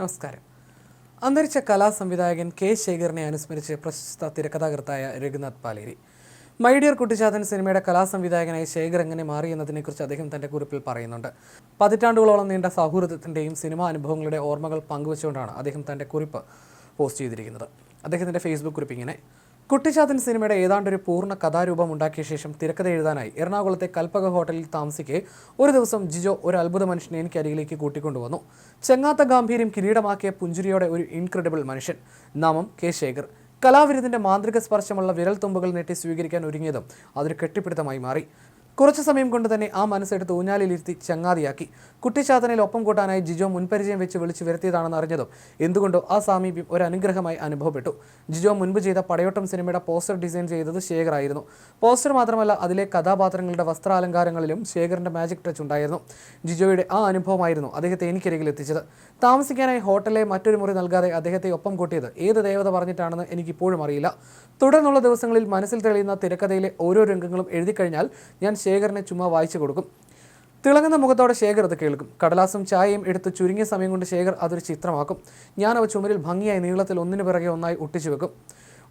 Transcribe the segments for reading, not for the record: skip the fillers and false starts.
നമസ്കാരം. അന്തരിച്ച കലാസംവിധായകൻ കെ ശേഖറിനെ അനുസ്മരിച്ച് പ്രശസ്ത തിരക്കഥാകൃത്തായ രഘുനാഥ് പാലേരി. മൈ ഡിയർ കുട്ടിച്ചാത്തൻ സിനിമയുടെ കലാസംവിധായകനായി ശേഖർ എങ്ങനെ മാറിയെന്നതിനെക്കുറിച്ച് അദ്ദേഹം തന്റെ കുറിപ്പിൽ പറയുന്നുണ്ട്. പതിറ്റാണ്ടുകളോളം നീണ്ട സൗഹൃദത്തിന്റെയും സിനിമാ അനുഭവങ്ങളുടെ ഓർമ്മകൾ പങ്കുവച്ചുകൊണ്ടാണ് അദ്ദേഹം തന്റെ കുറിപ്പ് പോസ്റ്റ് ചെയ്തിരിക്കുന്നത്. അദ്ദേഹത്തിന്റെ ഫേസ്ബുക്ക് കുറിപ്പ് ഇങ്ങനെ: കുട്ടിച്ചാത്തൻ സിനിമയുടെ ഏതാണ്ടൊരു പൂർണ്ണ കഥാരൂപം ഉണ്ടാക്കിയ ശേഷം തിരക്കഥ എഴുതാനായി എറണാകുളത്തെ കൽപ്പക ഹോട്ടലിൽ താമസിക്കെ ഒരു ദിവസം ജിജോ ഒരു അത്ഭുത മനുഷ്യനെ എനിക്ക് അരികിലേക്ക് കൂട്ടിക്കൊണ്ടുവന്നു. ചെങ്ങാത്ത ഗാംഭീര്യം കിരീടമാക്കിയ പുഞ്ചിരിയോടെ ഒരു ഇൻക്രെഡിബിൾ മനുഷ്യൻ. നാമം കെ ശേഖർ. കലാവിരുദിന്റെ മാന്ത്രിക സ്പർശമുള്ള വിരൽ തുമ്പുകൾ നീട്ടി സ്വീകരിക്കാൻ ഒരുങ്ങിയതും അതൊരു കെട്ടിപ്പിടുത്തമായി മാറി. കുറച്ചു സമയം കൊണ്ട് തന്നെ ആ മനസ്സെടുത്ത് ഊഞ്ഞാലിലിരുത്തി ചങ്ങാതിയാക്കി. കുട്ടിച്ചാത്തനിൽ ഒപ്പം കൂട്ടാനായി ജിജോ മുൻപരിചയം വെച്ച് വിളിച്ചു വരുത്തിയതാണെന്ന് അറിഞ്ഞതും എന്തുകൊണ്ടോ ആ സാമീപ്യം ഒരു അനുഗ്രഹമായി അനുഭവപ്പെട്ടു. ജിജോ മുൻപ് ചെയ്ത പടയോട്ടം സിനിമയുടെ പോസ്റ്റർ ഡിസൈൻ ചെയ്തത് ശേഖർ ആയിരുന്നു. പോസ്റ്റർ മാത്രമല്ല, അതിലെ കഥാപാത്രങ്ങളുടെ വസ്ത്രാലങ്കാരങ്ങളിലും ശേഖറിന്റെ മാജിക് ടച്ച് ഉണ്ടായിരുന്നു. ജിജോയുടെ ആ അനുഭവമായിരുന്നു അദ്ദേഹത്തെ എനിക്കരികിൽ എത്തിച്ചത്. താമസിക്കാനായി ഹോട്ടലിലെ മറ്റൊരു മുറി നൽകാതെ അദ്ദേഹത്തെ ഒപ്പം കൂട്ടിയത് ഏത് ദേവത പറഞ്ഞിട്ടാണെന്ന് എനിക്കിപ്പോഴും അറിയില്ല. തുടർന്നുള്ള ദിവസങ്ങളിൽ മനസ്സിൽ തെളിയുന്ന തിരക്കഥയിലെ ഓരോ രംഗങ്ങളും എഴുതി കഴിഞ്ഞാൽ ഞാൻ ശേഖറിനെ ചുമ്മാ വായിച്ചു കൊടുക്കും. തിളങ്ങുന്ന മുഖത്തോടെ ശേഖർ അത് കേൾക്കും. കടലാസും ചായയും എടുത്ത് ചുരുങ്ങിയ സമയം കൊണ്ട് ശേഖർ അതൊരു ചിത്രമാക്കും. ഞാൻ അവ ചുമരിൽ ഭംഗിയായി നീളത്തിൽ ഒന്നിനു പിറകെ ഒന്നായി ഒട്ടിച്ചു വെക്കും.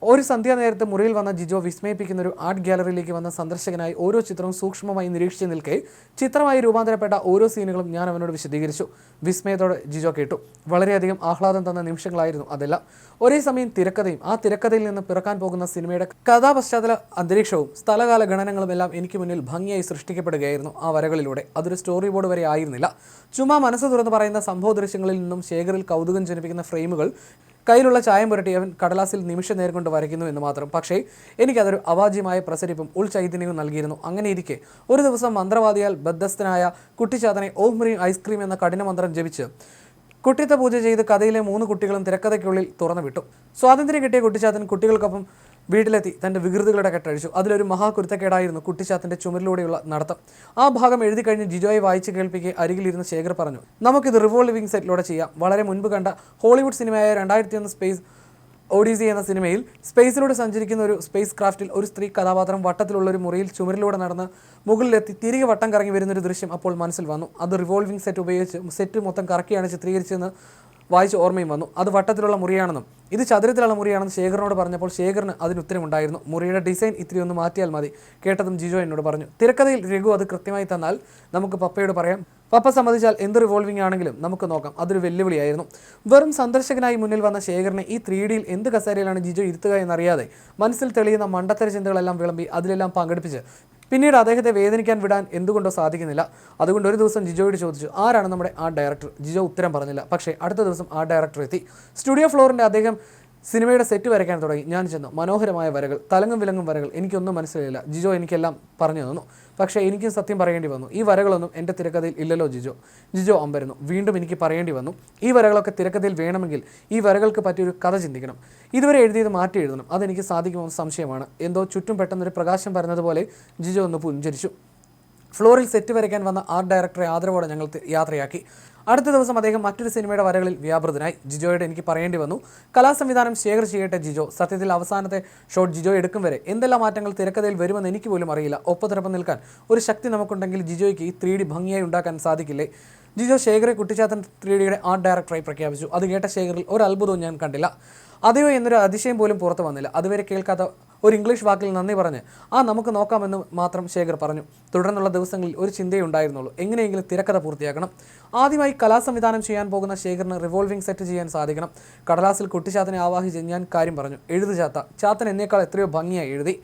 ഒരു സന്ധ്യാനേരത്ത് മുറിയിൽ വന്ന ജിജോ വിസ്മയിപ്പിക്കുന്ന ഒരു ആർട്ട് ഗ്യാലറിയിലേക്ക് വന്ന സന്ദർശകനായി ഓരോ ചിത്രവും സൂക്ഷ്മമായി നിരീക്ഷിച്ച് നിൽക്കെ ചിത്രമായി രൂപാന്തരപ്പെട്ട ഓരോ സീനുകളും ഞാൻ അവനോട് വിശദീകരിച്ചു. വിസ്മയത്തോടെ ജിജോ കേട്ടു. വളരെയധികം ആഹ്ലാദം തന്ന നിമിഷങ്ങളായിരുന്നു അതെല്ലാം. ഒരേ സമയം തിരക്കഥയും ആ തിരക്കഥയിൽ നിന്ന് പിറക്കാൻ പോകുന്ന സിനിമയുടെ കഥാപശ്ചാത്തല അന്തരീക്ഷവും സ്ഥലകാല ഗണനങ്ങളും എല്ലാം എനിക്ക് മുന്നിൽ ഭംഗിയായി സൃഷ്ടിക്കപ്പെടുകയായിരുന്നു ആ വരകളിലൂടെ. അതൊരു സ്റ്റോറി ബോർഡ് വരെ ആയിരുന്നില്ല. ചുമ്മാ മനസ്സ് തുറന്ന് പറയുന്ന സംഭവ ദൃശ്യങ്ങളിൽ നിന്നും ശേഖറിൽ കൗതുകം ജനിപ്പിക്കുന്ന ഫ്രെയിമുകൾ കയ്യിലുള്ള ചായം പുരട്ടി അവൻ കടലാസിൽ നിമിഷ നേരം കൊണ്ട് വരയ്ക്കുന്നു എന്ന് മാത്രം. പക്ഷേ എനിക്കതൊരു അവാജ്യമായ പ്രസരിപ്പും ഉൾചൈതന്യവും നൽകിയിരുന്നു. അങ്ങനെയിരിക്കെ ഒരു ദിവസം മന്ത്രവാദിയാൽ ബദ്ധസ്ഥനായ കുട്ടിച്ചാത്തനെ ഓം ഹ്രീം ഐസ്ക്രീം എന്ന കഠിന മന്ത്രം ജപിച്ച് കുട്ടിത്ത പൂജ ചെയ്ത് കഥയിലെ 3 കുട്ടികളും തിരക്കഥയ്ക്കുള്ളിൽ തുറന്നു വിട്ടു. സ്വാതന്ത്ര്യം കിട്ടിയ കുട്ടിച്ചാത്തൻ കുട്ടികൾക്കൊപ്പം വീട്ടിലെത്തി തൻ്റെ വികൃതികളുടെ കെട്ടഴിച്ചു. അതിലൊരു മഹാകുരുത്തക്കേടായിരുന്നു കുട്ടിച്ചാത്തൻ്റെ ചുമരിലൂടെയുള്ള നടത്തം. ആ ഭാഗം എഴുതി കഴിഞ്ഞ് ജിജോയെ വായിച്ച് കേൾപ്പിക്കെ അരികിലിരുന്ന് ശേഖർ പറഞ്ഞു, നമുക്കിത് റിവോൾവിംഗ് സെറ്റിലൂടെ ചെയ്യാം. വളരെ മുൻപ് കണ്ട ഹോളിവുഡ് സിനിമയായ 2001 സ്പേസ് ഓഡീസി എന്ന സിനിമയിൽ സ്പേസിലൂടെ സഞ്ചരിക്കുന്ന ഒരു സ്പേസ് ക്രാഫ്റ്റിൽ ഒരു സ്ത്രീ കഥാപാത്രം വട്ടത്തിലുള്ള ഒരു മുറിയിൽ ചുമരിലൂടെ നടന്ന് മുകളിലെത്തി തിരികെ വട്ടം കറങ്ങി വരുന്നൊരു ദൃശ്യം അപ്പോൾ മനസ്സിൽ വന്നു. അത് റിവോൾവിംഗ് സെറ്റ് ഉപയോഗിച്ച് സെറ്റ് മൊത്തം കറക്കിയാണ് ചിത്രീകരിച്ചതെന്ന് വായിച്ച് ഓർമ്മയും വന്നു. അത് വട്ടത്തിലുള്ള മുറിയാണെന്നും ഇത് ചതുരത്തിലുള്ള മുറിയാണെന്ന് ശേഖറിനോട് പറഞ്ഞപ്പോൾ ശേഖറിന് അതിന് ഉത്തരമുണ്ടായിരുന്നു. മുറിയുടെ ഡിസൈൻ ഇത്തിരി ഒന്ന് മാറ്റിയാൽ മതി. കേട്ടതും ജിജോ എന്നോട് പറഞ്ഞു. തിരക്കഥയിൽ രഘു അത് കൃത്യമായി തന്നാൽ നമുക്ക് പപ്പയോട് പറയാം. പപ്പ സമ്മതിച്ചാൽ എന്ത് റിവോൾവിംഗ് ആണെങ്കിലും നമുക്ക് നോക്കാം. അതൊരു വെല്ലുവിളിയായിരുന്നു. വെറും സന്ദർശകനായി മുന്നിൽ വന്ന ശേഖറിനെ ഈ 3Dയിൽ എന്ത് കസേരയിലാണ് ജിജോ ഇരുത്തുക എന്നറിയാതെ മനസ്സിൽ തെളിയുന്ന മണ്ടത്തര ചിന്തകളെല്ലാം വിളമ്പി അതിലെല്ലാം പങ്കെടുപ്പിച്ച് പിന്നീട് അദ്ദേഹത്തെ വേദനിക്കാൻ വിടാൻ എന്തുകൊണ്ടോ സാധിക്കുന്നില്ല. അതുകൊണ്ട് ഒരു ദിവസം ജിജോയോട് ചോദിച്ചു, ആരാണ് നമ്മുടെ ആർട്ട് ഡയറക്ടർ? ജിജോ ഉത്തരം പറഞ്ഞില്ല. പക്ഷേ അടുത്ത ദിവസം ആർട്ട് ഡയറക്ടർ എത്തി. സ്റ്റുഡിയോ ഫ്ലോറിൻ്റെ അദ്ദേഹം സിനിമയുടെ സെറ്റ് വരയ്ക്കാൻ തുടങ്ങി. ഞാൻ ചെന്നു. മനോഹരമായ വരകൾ, തലങ്ങും വിലങ്ങും വരകൾ. എനിക്കൊന്നും മനസ്സിലായില്ല. ജിജോ എനിക്കെല്ലാം പറഞ്ഞു തന്നു. പക്ഷേ എനിക്കും സത്യം പറയേണ്ടി വന്നു. ഈ വരകളൊന്നും എൻ്റെ തിരക്കഥയിൽ ഇല്ലല്ലോ ജിജോ. ജിജോ അമ്പരുന്നു. വീണ്ടും എനിക്ക് പറയേണ്ടി വന്നു, ഈ വരകളൊക്കെ തിരക്കഥയിൽ വേണമെങ്കിൽ ഈ വരകൾക്ക് പറ്റിയൊരു കഥ ചിന്തിക്കണം. ഇതുവരെ എഴുതിയത് മാറ്റി എഴുതണം. അതെനിക്ക് സാധിക്കുമെന്ന് സംശയമാണ്. എന്തോ ചുറ്റും പെട്ടെന്നൊരു പ്രകാശം പരന്നതുപോലെ ജിജോ ഒന്ന് പുഞ്ചരിച്ചു. ഫ്ലോറിൽ സെറ്റ് വരയ്ക്കാൻ വന്ന ആർട്ട് ഡയറക്ടറെ ആദരവോടെ ഞങ്ങൾ യാത്രയാക്കി. അടുത്ത ദിവസം അദ്ദേഹം മറ്റൊരു സിനിമയുടെ വരകളിൽ വ്യാപൃതനായി. ജിജോയോട് എനിക്ക് പറയേണ്ടി വന്നു, കലാസംവിധാനം ശേഖർ ചെയ്യട്ടെ ജിജോ. സത്യത്തിൽ അവസാനത്തെ ഷോട്ട് ജിജോ എടുക്കും വരെ എന്തെല്ലാം മാറ്റങ്ങൾ തിരക്കഥയിൽ വരുമെന്ന് എനിക്ക് പോലും അറിയില്ല. ഒപ്പത്തിനൊപ്പം നിൽക്കാൻ ഒരു ശക്തി നമുക്കുണ്ടെങ്കിൽ ജിജോയ്ക്ക് ഈ 3D ഭംഗിയായി ഉണ്ടാക്കാൻ സാധിക്കില്ലേ? ജിജോ ശേഖറെ കുട്ടിച്ചാത്തൻ 3Dയുടെ ആർട്ട് ഡയറക്ടറായി പ്രഖ്യാപിച്ചു. അത് കേട്ട ശേഖറിൽ ഒരു അത്ഭുതവും ഞാൻ കണ്ടില്ല. അതെയോ എന്നൊരു അതിശയം പോലും പുറത്തു വന്നില്ല. അതുവരെ കേൾക്കാത്ത ഒരു ഇംഗ്ലീഷ് വാക്കിൽ നന്ദി പറഞ്ഞ് നമുക്ക് നോക്കാമെന്ന് മാത്രം ശേഖർ പറഞ്ഞു. തുടർന്നുള്ള ദിവസങ്ങളിൽ ഒരു ചിന്തയേ ഉണ്ടായിരുന്നുള്ളൂ, എങ്ങനെയെങ്കിലും തിരക്കഥ പൂർത്തിയാക്കണം. ആദ്യമായി കലാസംവിധാനം ചെയ്യാൻ പോകുന്ന ശേഖറിന് റിവോൾവിംഗ് സെറ്റ് ചെയ്യാൻ സാധിക്കണം. കടലാസിൽ കുട്ടിച്ചാത്തനെ ആവാഹിച്ച് ഞാൻ കാര്യം പറഞ്ഞു. എഴുതു ചാത്ത. ചാത്തൻ എന്നേക്കാൾ എത്രയോ ഭംഗിയായി എഴുതി.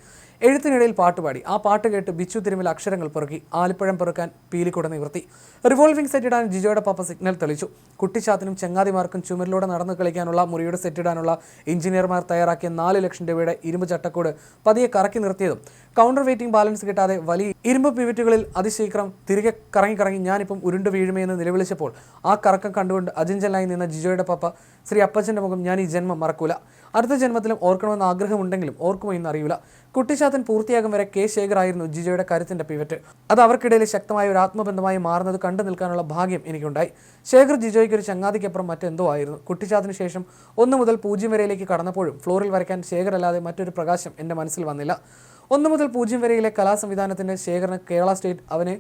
എഴുത്തിനിടയിൽ പാട്ടുപാടി. ആ പാട്ട് കേട്ട് ബിച്ചു തിരുമൽ അക്ഷരങ്ങൾ പെറുക്കി. ആലിപ്പഴം പെറുക്കാൻ പീലിക്കൂടെ നിവർത്തി. റിവോൾവിംഗ് സെറ്റ് ഇടാൻ ജിജോയുടെ പപ്പ സിഗ്നൽ തെളിച്ചു. കുട്ടിച്ചാത്തനും ചങ്ങാതിമാർക്കും ചുമരിലൂടെ നടന്നു കളിക്കാനുള്ള മുറിയുടെ സെറ്റ് ഇടാനുള്ള എഞ്ചിനീയർമാർ തയ്യാറാക്കിയ 4 ലക്ഷം രൂപയുടെ ഇരുമ്പ് ചട്ടക്കൂട് പതിയെ കറക്കി നിർത്തിയതും കൗണ്ടർ വെയിറ്റിംഗ് ബാലൻസ് കിട്ടാതെ വലിയ ഇരുമ്പ് പിവറ്റുകളിൽ അതിശീഘ്രം തിരികെ കറങ്ങി ഞാനിപ്പം ഉരുണ്ടു വീഴുമേ എന്ന് നിലവിളിച്ചപ്പോൾ ആ കറക്കം കണ്ടുകൊണ്ട് അജിഞ്ചലായി നിന്ന ജിജോയുടെ പപ്പ ശ്രീ അപ്പച്ചൻ്റെ മുഖം ഞാൻ ഈ ജന്മം മറക്കൂല. അടുത്ത ജന്മത്തിലും ഓർക്കണമെന്ന് ആഗ്രഹമുണ്ടെങ്കിലും ഓർക്കുമോ എന്നറിയില്ല. കുട്ടിച്ചാത്തൻ പൂർത്തിയാകും വരെ കെ ശേഖർ ആയിരുന്നു ജിജോയുടെ കരുത്തിൻ്റെ പിവറ്റ്. അത് അവർക്കിടയിൽ ശക്തമായ ഒരു ആത്മബന്ധമായി മാറുന്നത് കണ്ടു നിൽക്കാനുള്ള ഭാഗ്യം എനിക്കുണ്ടായി. ശേഖർ ജിജോയ്ക്ക് ഒരു ചങ്ങാതിക്കപ്പുറം മറ്റെന്തോ ആയിരുന്നു. കുട്ടിച്ചാത്തിന് ശേഷം 1 മുതൽ 0 വരെയിലേക്ക് കടന്നപ്പോഴും ഫ്ലോറിൽ വരയ്ക്കാൻ ശേഖർ അല്ലാതെ മറ്റൊരു പ്രകാശം എൻ്റെ മനസ്സിൽ വന്നില്ല. 1 മുതൽ 0 വരെയിലെ കലാസംവിധാനത്തിൻ്റെ ശേഖറിന് കേരള സ്റ്റേറ്റ് അവനെ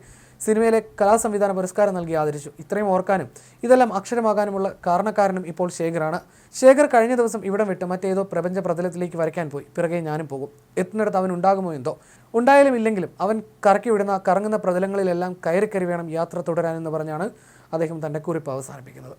സിനിമയിലെ കലാസംവിധാന പുരസ്കാരം നൽകി ആദരിച്ചു. ഇത്രയും ഓർക്കാനും ഇതെല്ലാം അക്ഷരമാകാനുമുള്ള കാരണക്കാരനും ഇപ്പോൾ ശേഖറാണ്. ശേഖർ കഴിഞ്ഞ ദിവസം ഇവിടം വിട്ട് മറ്റേതോ പ്രപഞ്ച പ്രതലത്തിലേക്ക് വരയ്ക്കാൻ പോയി. പിറകെ ഞാനും പോകും. എത്തുന്നിടത്ത് അവൻ ഉണ്ടാകുമോ എന്തോ. ഉണ്ടായാലും ഇല്ലെങ്കിലും അവൻ കറക്കി വിടുന്ന കറങ്ങുന്ന പ്രതലങ്ങളിലെല്ലാം കയറി വേണം യാത്ര തുടരാനെന്ന് പറഞ്ഞാണ് അദ്ദേഹം തൻ്റെ കുറിപ്പ് അവസാനിപ്പിക്കുന്നത്.